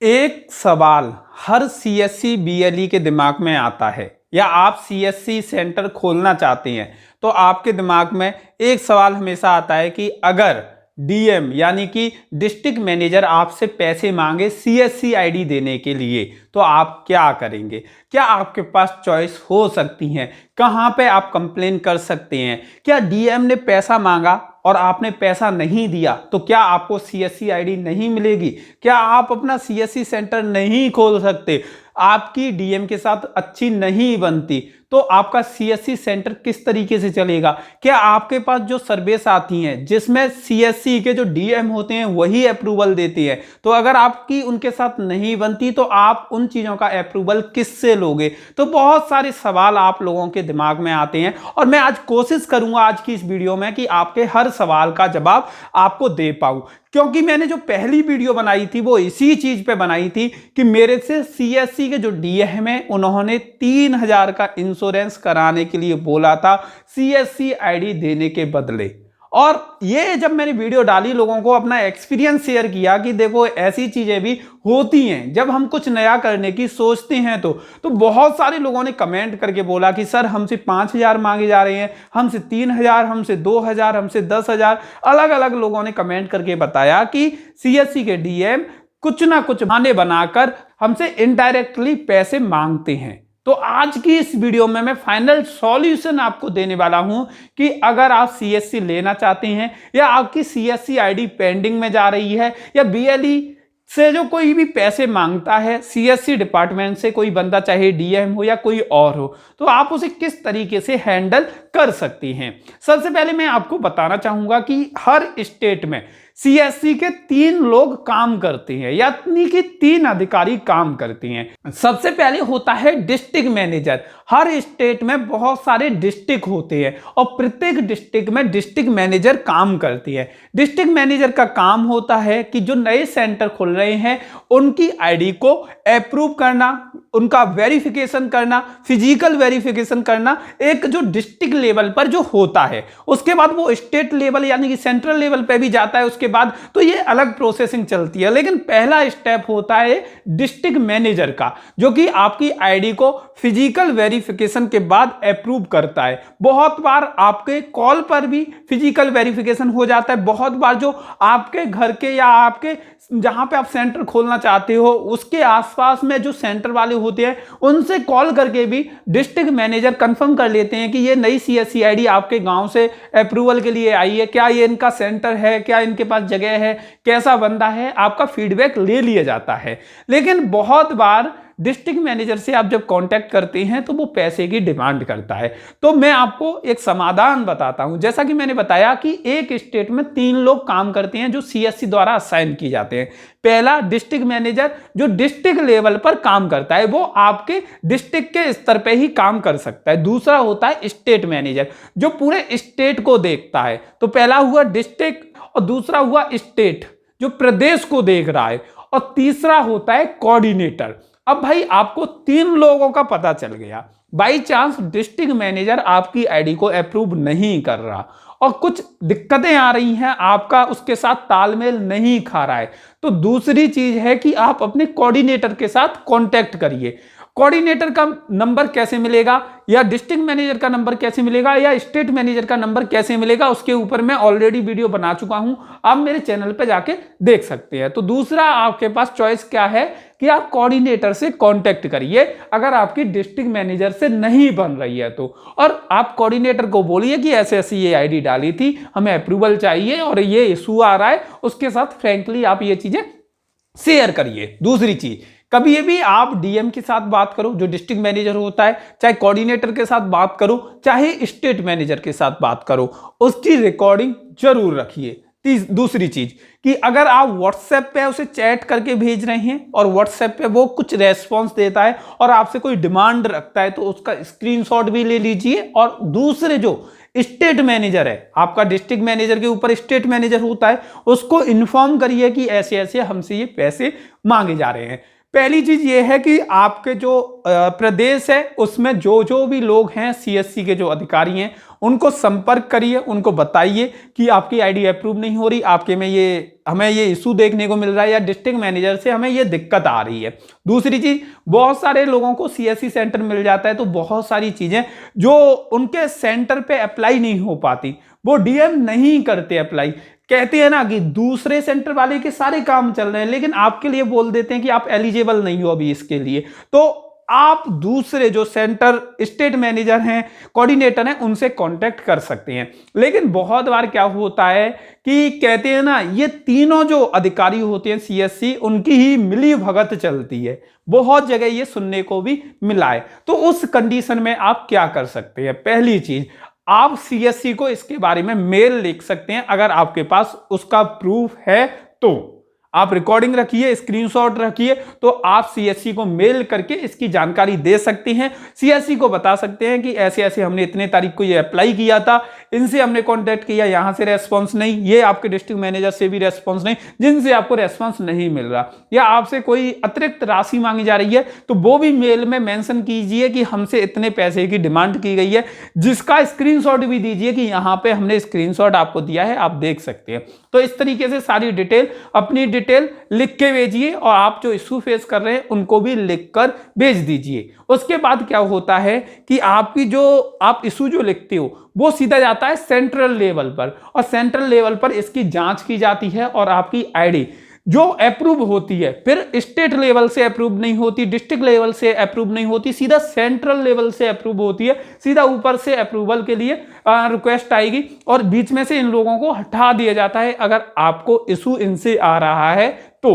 एक सवाल हर CSC BLE के दिमाग में आता है, या आप सीएससी सेंटर खोलना चाहते हैं तो आपके दिमाग में एक सवाल हमेशा आता है कि अगर डीएम यानी कि डिस्ट्रिक्ट मैनेजर आपसे पैसे मांगे सीएससी आईडी देने के लिए तो आप क्या करेंगे। क्या आपके पास चॉइस हो सकती है, कहां पे आप कंप्लेन कर सकते हैं। क्या डीएम ने पैसा मांगा और आपने पैसा नहीं दिया तो क्या आपको सीएससी आईडी नहीं मिलेगी। क्या आप अपना सीएससी सेंटर नहीं खोल सकते, आपकी डीएम के साथ अच्छी नहीं बनती तो आपका सीएससी सेंटर किस तरीके से चलेगा। क्या आपके पास जो सर्विस आती हैं जिसमें सीएससी के जो डीएम होते हैं वही अप्रूवल देते हैं, तो अगर आपकी उनके साथ नहीं बनती तो आप उन चीजों का अप्रूवल किससे लोगे। तो बहुत सारे सवाल आप लोगों के दिमाग में आते हैं और मैं आज कोशिश करूंगा आज की इस वीडियो में कि आपके हर सवाल का जवाब आपको दे पाऊं, क्योंकि मैंने जो पहली वीडियो बनाई थी वो इसी चीज पे बनाई थी कि मेरे से सीएससी के जो डीएम है उन्होंने 3000 का इंश्योरेंस कराने के लिए बोला था सीएससी आईडी देने के बदले। और ये जब मैंने वीडियो डाली लोगों को अपना एक्सपीरियंस शेयर किया कि देखो ऐसी चीजें भी होती हैं जब हम कुछ नया करने की सोचते हैं तो बहुत सारे लोगों ने कमेंट करके बोला कि सर हमसे 5000 मांगे जा रहे हैं, हमसे 3000, हमसे 2000, हमसे 10,000। अलग अलग लोगों ने कमेंट करके बताया कि सीएससी के डीएम कुछ ना कुछ बहाने बनाकर हमसे इनडायरेक्टली पैसे मांगते हैं। तो आज की इस वीडियो में मैं फाइनल सॉल्यूशन आपको देने वाला हूं कि अगर आप सीएससी लेना चाहते हैं या आपकी सीएससी आईडी पेंडिंग में जा रही है या बीएलई से जो कोई भी पैसे मांगता है सीएससी डिपार्टमेंट से कोई बंदा, चाहे डीएम हो या कोई और हो, तो आप उसे किस तरीके से हैंडल कर सकती हैं। सबसे पहले मैं आपको बताना चाहूंगा कि हर स्टेट में सीएससी के 3 लोग काम करते हैं, यानी कि 3 अधिकारी काम करते हैं। सबसे पहले होता है डिस्ट्रिक्ट मैनेजर। हर स्टेट में बहुत सारे डिस्ट्रिक्ट होते हैं और प्रत्येक डिस्ट्रिक्ट में डिस्ट्रिक्ट मैनेजर काम करती है। डिस्ट्रिक्ट मैनेजर का काम होता है कि जो नए सेंटर खुल रहे हैं उनकी आईडी को अप्रूव करना, उनका वेरिफिकेशन करना, फिजिकल वेरिफिकेशन करना, एक जो डिस्ट्रिक्ट लेवल पर जो होता है। उसके बाद वो स्टेट लेवल यानी कि सेंट्रल लेवल पे भी जाता है उसके बाद, तो ये अलग प्रोसेसिंग चलती है। लेकिन पहला स्टेप होता है डिस्ट्रिक्ट मैनेजर का, जो कि आपकी आईडी को फिजिकल वेरिफिकेशन के बाद अप्रूव करता है। बहुत बार आपके कॉल पर भी फिजिकल वेरिफिकेशन हो जाता है, बहुत बार जो आपके घर के या आपके जहां पे आप सेंटर खोलना चाहते हो उसके आसपास में जो सेंटर वाले होते हैं उनसे कॉल करके भी डिस्ट्रिक्ट मैनेजर कंफर्म कर लेते हैं कि ये नई सीएससी आईडी आपके गांव से अप्रूवल के लिए आई है, क्या ये इनका सेंटर है, क्या इनके पास जगह है, कैसा बंदा है, आपका फीडबैक ले लिया जाता है। लेकिन बहुत बार डिस्ट्रिक्ट मैनेजर से आप जब कांटेक्ट करते हैं तो वो पैसे की डिमांड करता है। तो मैं आपको एक समाधान बताता हूं। जैसा कि मैंने बताया कि एक स्टेट में 3 लोग काम करते हैं जो सीएससी द्वारा असाइन किए जाते हैं। पहला डिस्ट्रिक्ट मैनेजर जो डिस्ट्रिक्ट लेवल पर काम करता है, वो आपके डिस्ट्रिक्ट के स्तर पे ही काम कर सकता है। दूसरा होता है स्टेट मैनेजर जो पूरे स्टेट को देखता है। तो पहला हुआ डिस्ट्रिक्ट और दूसरा हुआ स्टेट जो प्रदेश को देख रहा है, और तीसरा होता है कोऑर्डिनेटर। अब भाई आपको 3 लोगों का पता चल गया, बाई चांस डिस्ट्रिक्ट मैनेजर आपकी आईडी को अप्रूव नहीं कर रहा और कुछ दिक्कतें आ रही हैं, आपका उसके साथ तालमेल नहीं खा रहा है, तो दूसरी चीज है कि आप अपने कोऑर्डिनेटर के साथ कांटेक्ट करिए। कोऑर्डिनेटर का नंबर कैसे मिलेगा, या डिस्ट्रिक्ट मैनेजर का नंबर कैसे मिलेगा, या स्टेट मैनेजर का नंबर कैसे मिलेगा, उसके ऊपर मैं ऑलरेडी वीडियो बना चुका हूं, आप मेरे चैनल पे जाके देख सकते हैं। तो दूसरा आपके पास चॉइस क्या है कि आप कोऑर्डिनेटर से कांटेक्ट करिए अगर आपकी डिस्ट्रिक्ट मैनेजर से नहीं बन रही है तो, और आप कोऑर्डिनेटर को बोलिए कि ऐसे ऐसी ये आईडी डाली थी, हमें अप्रूवल चाहिए और ये इशू आ रहा है। उसके साथ फ्रेंकली आप ये चीजें शेयर करिए। दूसरी चीज, कभी भी आप डीएम के साथ बात करो जो डिस्ट्रिक्ट मैनेजर होता है, चाहे कोऑर्डिनेटर के साथ बात करो, चाहे स्टेट मैनेजर के साथ बात करो, उसकी रिकॉर्डिंग जरूर रखिए। दूसरी चीज कि अगर आप व्हाट्सएप पे उसे चैट करके भेज रहे हैं और व्हाट्सएप पे वो कुछ रेस्पॉन्स देता है और आपसे कोई डिमांड रखता है तो उसका स्क्रीनशॉट भी ले लीजिए। और दूसरे जो स्टेट मैनेजर है, आपका डिस्ट्रिक्ट मैनेजर के ऊपर स्टेट मैनेजर होता है, उसको इन्फॉर्म करिए कि ऐसे ऐसे हमसे ये पैसे मांगे जा रहे हैं। पहली चीज ये है कि आपके जो प्रदेश है उसमें जो जो भी लोग हैं सीएससी के जो अधिकारी हैं उनको संपर्क करिए, उनको बताइए कि आपकी आईडी अप्रूव नहीं हो रही, आपके में ये हमें ये इशू देखने को मिल रहा है या डिस्ट्रिक्ट मैनेजर से हमें ये दिक्कत आ रही है। दूसरी चीज, बहुत सारे लोगों को सीएससी सेंटर मिल जाता है तो बहुत सारी चीजें जो उनके सेंटर पे अप्लाई नहीं हो पाती, वो डीएम नहीं करते अप्लाई। कहते हैं ना कि दूसरे सेंटर वाले के सारे काम चल रहे हैं लेकिन आपके लिए बोल देते हैं कि आप एलिजिबल नहीं हो अभी इसके लिए, तो आप दूसरे जो सेंटर स्टेट मैनेजर हैं, कोऑर्डिनेटर हैं, उनसे कांटेक्ट कर सकते हैं। लेकिन बहुत बार क्या होता है कि कहते हैं ना ये तीनों जो अधिकारी होते हैं सीएससी उनकी ही मिली भगत चलती है, बहुत जगह ये सुनने को भी मिला है। तो उस कंडीशन में आप क्या कर सकते हैं, पहली चीज आप सीएससी को इसके बारे में मेल लिख सकते हैं, अगर आपके पास उसका प्रूफ है तो आप रिकॉर्डिंग रखिए, स्क्रीनशॉट रखिए, तो आप सीएससी को मेल करके इसकी जानकारी दे सकते हैं। सीएससी को बता सकते हैं कि ऐसे ऐसे हमने इतने तारीख को ये अप्लाई किया था, इनसे हमने कांटेक्ट किया, यहां से रेस्पॉन्स नहीं, ये आपके डिस्ट्रिक्ट मैनेजर से भी रेस्पॉन्स नहीं, जिनसे आपको रेस्पॉन्स नहीं मिल रहा, या आपसे कोई अतिरिक्त राशि मांगी जा रही है तो वो भी मेल में मेंशन कीजिए कि हमसे इतने पैसे की डिमांड की गई है, जिसका स्क्रीनशॉट भी दीजिए कि यहां पे हमने स्क्रीनशॉट आपको दिया है, आप देख सकते हैं। तो इस तरीके से सारी डिटेल अपनी डिटेल लिख के भेजिए और आप जो इशू फेस कर रहे हैं उनको भी लिखकर भेज दीजिए। उसके बाद क्या होता है कि आपकी जो आप इशू जो लिखते हो वो सीधा जाता है सेंट्रल लेवल पर, और सेंट्रल लेवल पर इसकी जांच की जाती है और आपकी आईडी जो अप्रूव होती है, फिर स्टेट लेवल से अप्रूव नहीं होती, डिस्ट्रिक्ट लेवल से अप्रूव नहीं होती, सीधा सेंट्रल लेवल से अप्रूव होती है। सीधा ऊपर से अप्रूवल के लिए रिक्वेस्ट आएगी और बीच में से इन लोगों को हटा दिया जाता है। अगर आपको इशू इनसे आ रहा है तो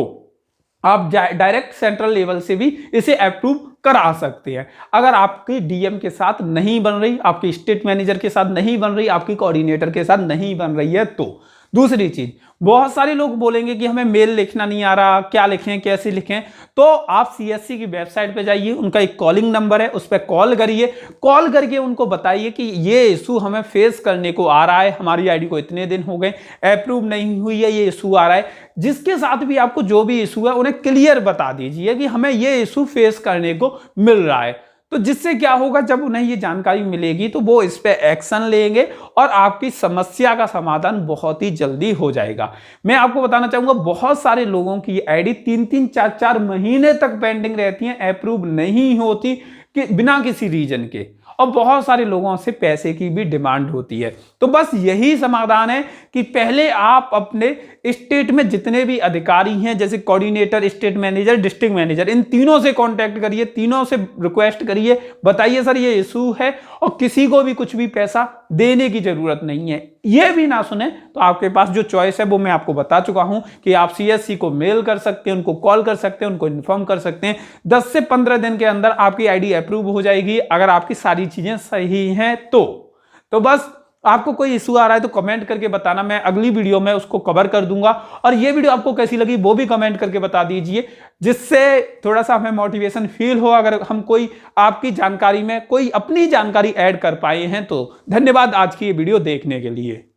आप डायरेक्ट सेंट्रल लेवल से भी इसे अप्रूव करा सकते हैं। अगर आपकी डीएम के साथ नहीं बन रही, आपकी स्टेट मैनेजर के साथ नहीं बन रही, आपकी कोऑर्डिनेटर के साथ नहीं बन रही है तो। दूसरी चीज, बहुत सारे लोग बोलेंगे कि हमें मेल लिखना नहीं आ रहा, क्या लिखें, कैसे लिखें, तो आप सीएससी की वेबसाइट पे जाइए, उनका एक कॉलिंग नंबर है, उस पर कॉल करिए, कॉल करके उनको बताइए कि ये इशू हमें फेस करने को आ रहा है, हमारी आईडी को इतने दिन हो गए, अप्रूव नहीं हुई है, ये इशू आ रहा है। जिसके साथ भी आपको जो भी इशू है उन्हें क्लियर बता दीजिए कि हमें ये इशू फेस करने को मिल रहा है। तो जिससे क्या होगा, जब उन्हें ये जानकारी मिलेगी तो वो इस पे एक्शन लेंगे और आपकी समस्या का समाधान बहुत ही जल्दी हो जाएगा। मैं आपको बताना चाहूंगा, बहुत सारे लोगों की आईडी 3-3, 4-4 महीने तक पेंडिंग रहती है, अप्रूव नहीं होती कि बिना किसी रीजन के, और बहुत सारे लोगों से पैसे की भी डिमांड होती है। तो बस यही समाधान है कि पहले आप अपने स्टेट में जितने भी अधिकारी हैं, जैसे coordinator, state manager, district manager, इन तीनों से कांटेक्ट करिए, तीनों से रिक्वेस्ट करिए, बताइए सर ये इशू है, और किसी को भी कुछ भी पैसा देने की जरूरत नहीं है। ये भी ना सुने तो आपके पास जो चॉइस है वो मैं आपको बता चुका हूं कि आप सीएससी को मेल कर सकते हैं, उनको कॉल कर सकते हैं, उनको इन्फॉर्म कर सकते हैं। 10 से 15 दिन के अंदर आपकी आईडी अप्रूव हो जाएगी, अगर आपकी सारी चीजें सही हैं तो बस आपको कोई इशू आ रहा है तो कमेंट करके बताना, मैं अगली वीडियो में उसको कवर कर दूंगा। और ये वीडियो आपको कैसी लगी वो भी कमेंट करके बता दीजिए, जिससे थोड़ा सा हमें मोटिवेशन फील हो, अगर हम कोई आपकी जानकारी में कोई अपनी जानकारी ऐड कर पाए हैं तो। धन्यवाद आज की ये वीडियो देखने के लिए।